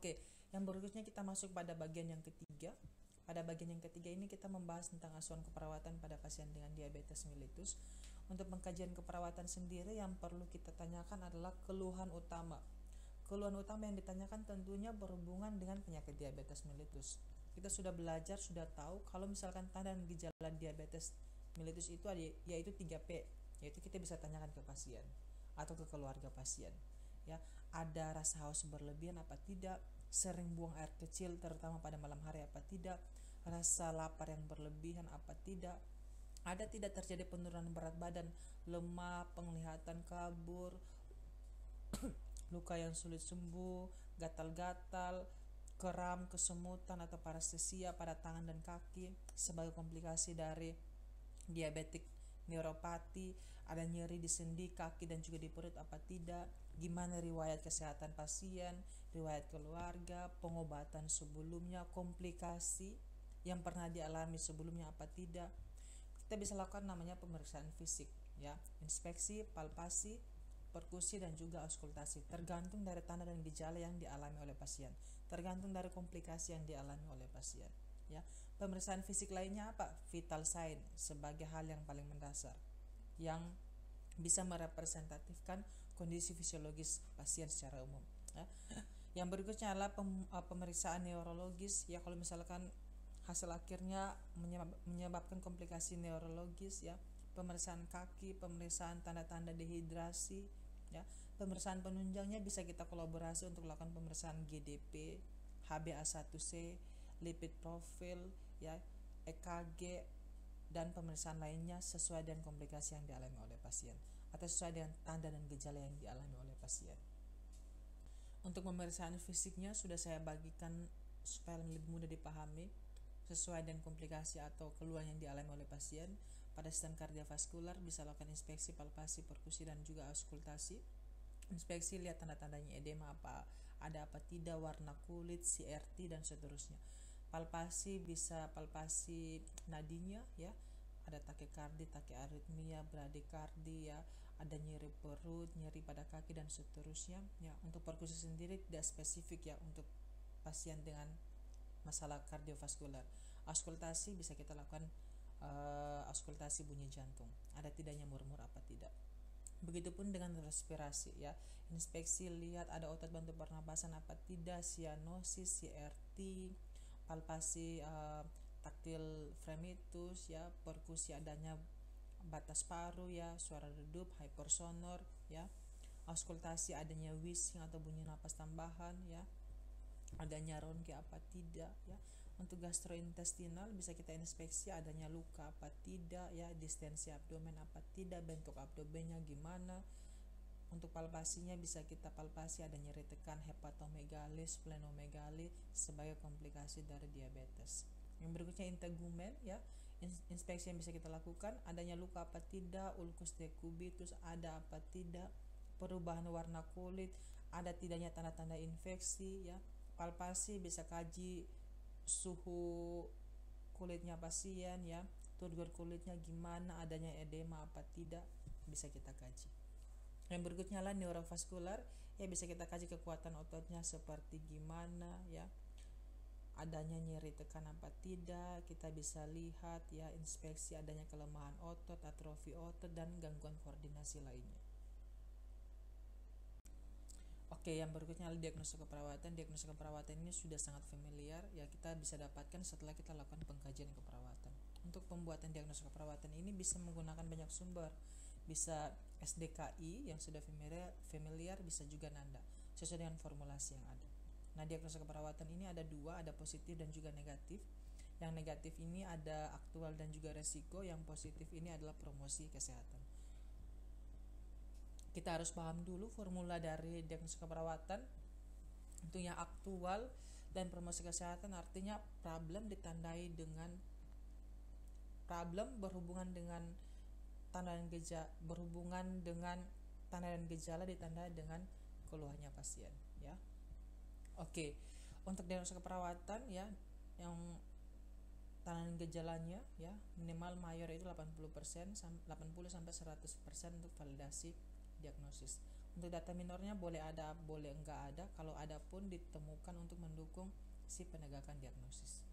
Oke, yang berikutnya kita masuk pada bagian yang ketiga. Pada bagian yang ketiga ini kita membahas tentang asuhan keperawatan pada pasien dengan diabetes mellitus. Untuk pengkajian keperawatan sendiri yang perlu kita tanyakan adalah keluhan utama. Keluhan utama yang ditanyakan tentunya berhubungan dengan penyakit diabetes mellitus. Kita sudah belajar, sudah tahu kalau misalkan tanda dan gejala diabetes mellitus itu ada, yaitu 3P, yaitu kita bisa tanyakan ke pasien atau ke keluarga pasien. Ya, ada rasa haus berlebihan apa tidak, sering buang air kecil terutama pada malam hari apa tidak, rasa lapar yang berlebihan apa tidak, ada tidak terjadi penurunan berat badan, lemah, penglihatan kabur, luka yang sulit sembuh, gatal-gatal, kram, kesemutan atau paresthesia pada tangan dan kaki sebagai komplikasi dari diabetik neuropati, ada nyeri di sendi, kaki dan juga di perut apa tidak, gimana riwayat kesehatan pasien, riwayat keluarga, pengobatan sebelumnya, komplikasi yang pernah dialami sebelumnya apa tidak. Kita bisa lakukan namanya pemeriksaan fisik, ya, inspeksi, palpasi, perkusi dan juga auskultasi, tergantung dari tanda dan gejala yang dialami oleh pasien, tergantung dari komplikasi yang dialami oleh pasien. Ya, pemeriksaan fisik lainnya apa? Vital sign sebagai hal yang paling mendasar yang bisa merepresentatifkan kondisi fisiologis pasien secara umum. Ya. Yang berikutnya adalah pemeriksaan neurologis. Ya, kalau misalkan hasil akhirnya menyebabkan komplikasi neurologis, ya, pemeriksaan kaki, pemeriksaan tanda-tanda dehidrasi, ya, pemeriksaan penunjangnya bisa kita kolaborasi untuk melakukan pemeriksaan GDP, HbA1c, lipid profil, ya, EKG dan pemeriksaan lainnya sesuai dengan komplikasi yang dialami oleh pasien atau sesuai dengan tanda dan gejala yang dialami oleh pasien. Untuk pemeriksaan fisiknya sudah saya bagikan supaya lebih mudah dipahami sesuai dengan komplikasi atau keluhan yang dialami oleh pasien. Pada sistem kardiovaskular bisa lakukan inspeksi, palpasi, perkusi dan juga auskultasi. Inspeksi lihat tanda-tandanya edema apa, ada apa tidak, warna kulit, CRT dan seterusnya. Palpasi bisa palpasi nadinya, ya, ada takikardi, takiaritmia, bradikardi, ya, ada nyeri perut, nyeri pada kaki dan seterusnya. Ya, untuk perkusi sendiri tidak spesifik, ya, untuk pasien dengan masalah kardiovaskular. Auskultasi bisa kita lakukan auskultasi bunyi jantung, ada tidaknya murmur apa tidak. Begitupun dengan respirasi, ya, inspeksi lihat ada otot bantu pernapasan apa tidak, sianosis, CRT, palpasi taktil fremitus, ya, perkusi adanya batas paru, ya, suara redup, hypersonor, ya, auskultasi adanya wheezing atau bunyi napas tambahan, ya, adanya ronki apa tidak, ya. Untuk gastrointestinal bisa kita inspeksi adanya luka apa tidak, ya, distensi abdomen apa tidak, bentuk abdomennya gimana. Untuk palpasinya bisa kita palpasi ada nyeri tekan, hepatomegali, splenomegali sebagai komplikasi dari diabetes. Yang berikutnya integumen, ya, inspeksi yang bisa kita lakukan adanya luka apa tidak, ulcus decubitus ada apa tidak, perubahan warna kulit, ada tidaknya tanda-tanda infeksi, ya. Palpasi bisa kaji suhu kulitnya pasien, ya, turgor kulitnya gimana, adanya edema apa tidak, bisa kita kaji. Yang berikutnya adalah neurovaskular, ya, bisa kita kaji kekuatan ototnya seperti gimana, ya, adanya nyeri tekan apa tidak, kita bisa lihat, ya, inspeksi adanya kelemahan otot, atrofi otot dan gangguan koordinasi lainnya. Oke, yang berikutnya adalah diagnosa keperawatan. Diagnosa keperawatan ini sudah sangat familiar, ya, kita bisa dapatkan setelah kita lakukan pengkajian keperawatan. Untuk pembuatan diagnosa keperawatan ini bisa menggunakan banyak sumber, bisa SDKI yang sudah familiar, bisa juga Nanda sesuai dengan formulasi yang ada. Nah, diagnosa keperawatan ini ada dua, ada positif dan juga negatif. Yang negatif ini ada aktual dan juga resiko, yang positif ini adalah promosi kesehatan. Kita harus paham dulu formula dari diagnosa keperawatan. Untuk yang aktual dan promosi kesehatan artinya problem ditandai dengan problem berhubungan dengan tanda dan gejala, ditandai dengan keluhannya pasien, ya. Oke. Untuk diagnosa keperawatan, ya, yang tanda dan gejalanya, ya, minimal mayor itu 80% 80 sampai 100% untuk validasi diagnosis. Untuk data minornya boleh ada, boleh enggak ada. Kalau ada pun ditemukan untuk mendukung si penegakan diagnosis.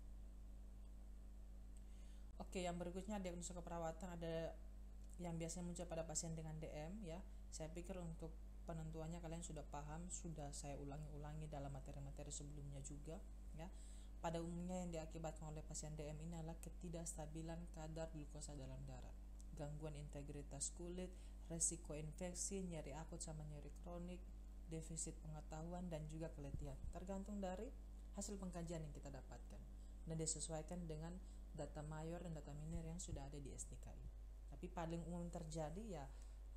Oke, yang berikutnya diagnosa keperawatan ada yang biasanya muncul pada pasien dengan DM ya. Saya pikir untuk penentuannya kalian sudah paham, sudah saya ulangi dalam materi-materi sebelumnya juga ya. Pada umumnya yang diakibatkan oleh pasien DM ini adalah ketidakstabilan kadar glukosa dalam darah, gangguan integritas kulit, resiko infeksi, nyeri akut sama nyeri kronik, defisit pengetahuan dan juga keletihan. Tergantung dari hasil pengkajian yang kita dapatkan dan disesuaikan dengan data mayor dan data minor yang sudah ada di SDKI. Tapi paling umum terjadi ya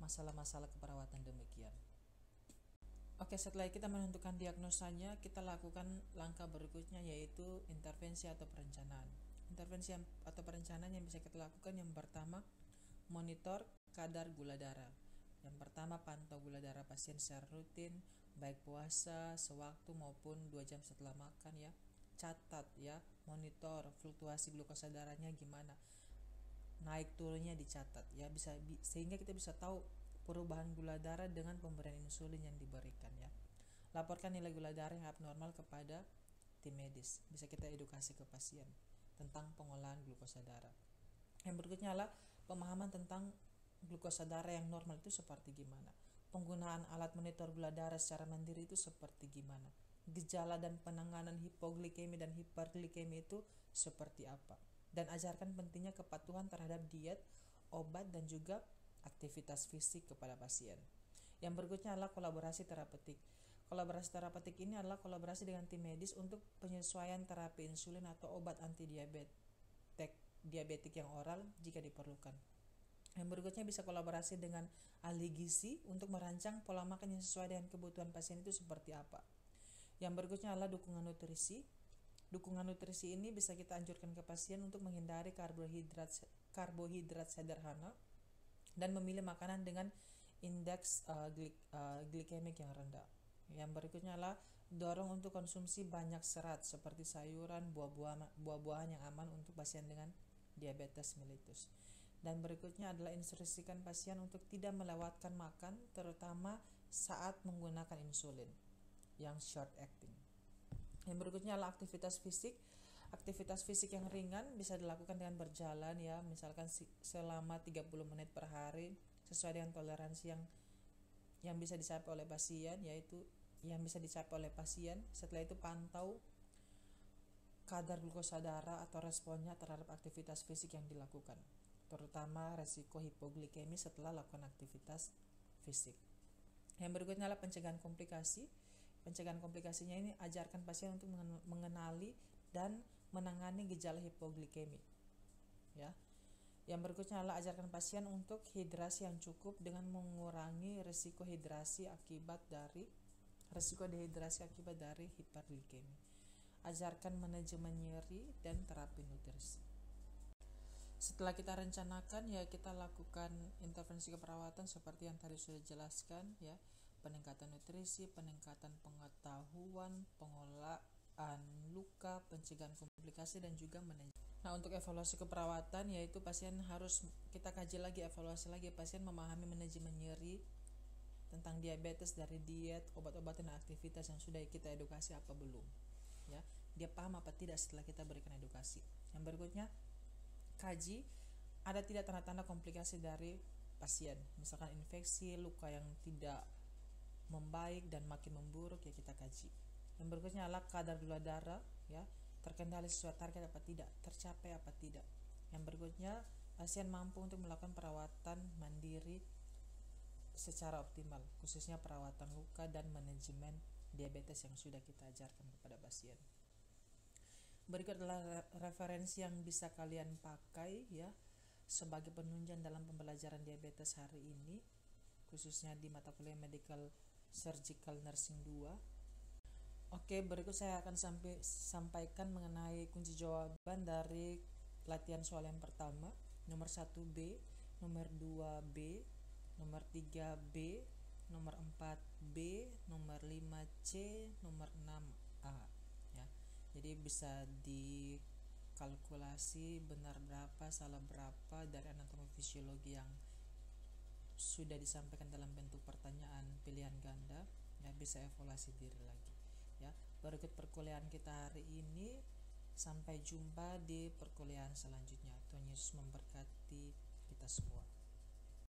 masalah-masalah keperawatan demikian. Oke, setelah kita menentukan diagnosanya, kita lakukan langkah berikutnya yaitu intervensi atau perencanaan. Intervensi atau perencanaan yang bisa kita lakukan yang pertama, monitor kadar gula darah. Yang pertama, pantau gula darah pasien secara rutin, baik puasa, sewaktu maupun 2 jam setelah makan ya. Catat ya, monitor fluktuasi glukosa darahnya gimana, naik turunnya dicatat ya, sehingga kita bisa tahu perubahan gula darah dengan pemberian insulin yang diberikan ya. Laporkan nilai gula darah yang abnormal kepada tim medis. Bisa kita edukasi ke pasien tentang pengolahan glukosa darah. Yang berikutnya adalah pemahaman tentang glukosa darah yang normal itu seperti gimana. Penggunaan alat monitor gula darah secara mandiri itu seperti gimana. Gejala dan penanganan hipoglikemi dan hiperglikemi itu seperti apa. Dan ajarkan pentingnya kepatuhan terhadap diet, obat dan juga aktivitas fisik kepada pasien. Yang berikutnya adalah kolaborasi terapeutik. Kolaborasi terapeutik ini adalah kolaborasi dengan tim medis untuk penyesuaian terapi insulin atau obat anti diabetik yang oral jika diperlukan. Yang berikutnya bisa kolaborasi dengan ahli gizi untuk merancang pola makan yang sesuai dengan kebutuhan pasien itu seperti apa. Yang berikutnya adalah dukungan nutrisi. Dukungan nutrisi ini bisa kita anjurkan ke pasien untuk menghindari karbohidrat sederhana dan memilih makanan dengan indeks glikemik yang rendah. Yang berikutnya adalah dorong untuk konsumsi banyak serat seperti sayuran, buah-buahan yang aman untuk pasien dengan diabetes mellitus. Dan berikutnya adalah instruksikan pasien untuk tidak melewatkan makan, terutama saat menggunakan insulin yang short acting. Yang berikutnya adalah aktivitas fisik. Aktivitas fisik yang ringan bisa dilakukan dengan berjalan ya, misalkan selama 30 menit per hari sesuai dengan toleransi yang bisa dicapai oleh pasien, yaitu yang bisa dicapai oleh pasien. Setelah itu pantau kadar glukosa darah atau responnya terhadap aktivitas fisik yang dilakukan, terutama resiko hipoglikemi setelah lakukan aktivitas fisik. Yang berikutnya adalah pencegahan komplikasi. Pencegahan komplikasinya ini ajarkan pasien untuk mengenali dan menangani gejala hipoglikemi ya. Yang berikutnya adalah ajarkan pasien untuk hidrasi yang cukup dengan mengurangi risiko dehidrasi akibat dari hiperglikemi. Ajarkan manajemen nyeri dan terapi nutrisi. Setelah kita rencanakan ya, kita lakukan intervensi keperawatan seperti yang tadi sudah dijelaskan ya. Peningkatan nutrisi, peningkatan pengetahuan, pengolahan luka, pencegahan komplikasi dan juga manajemen. Nah, untuk evaluasi keperawatan yaitu pasien harus kita kaji lagi, evaluasi lagi pasien memahami manajemen nyeri, tentang diabetes dari diet, obat-obatan dan aktivitas yang sudah kita edukasi apa belum. Ya, dia paham apa tidak setelah kita berikan edukasi. Yang berikutnya, kaji ada tidak tanda-tanda komplikasi dari pasien, misalkan infeksi, luka yang tidak membaik dan makin memburuk ya, kita kaji. Yang berikutnya adalah kadar gula darah ya, terkendali sesuai target apa tidak, tercapai apa tidak. Yang berikutnya, pasien mampu untuk melakukan perawatan mandiri secara optimal, khususnya perawatan luka dan manajemen diabetes yang sudah kita ajarkan kepada pasien. Berikut adalah referensi yang bisa kalian pakai ya sebagai penunjang dalam pembelajaran diabetes hari ini, khususnya di mata kuliah Medical Surgical Nursing 2. Oke, berikut saya akan sampaikan mengenai kunci jawaban dari latihan soal yang pertama, nomor 1B, nomor 2B, nomor 3B, nomor 4B, nomor 5C, nomor 6A ya. Jadi bisa dikalkulasi benar berapa, salah berapa dari anatomi fisiologi yang sudah disampaikan dalam bentuk pertanyaan pilihan ganda, ya bisa evaluasi diri lagi. Ya, berikut perkuliahan kita hari ini. Sampai jumpa di perkuliahan selanjutnya. Tuhan Yesus memberkati kita semua.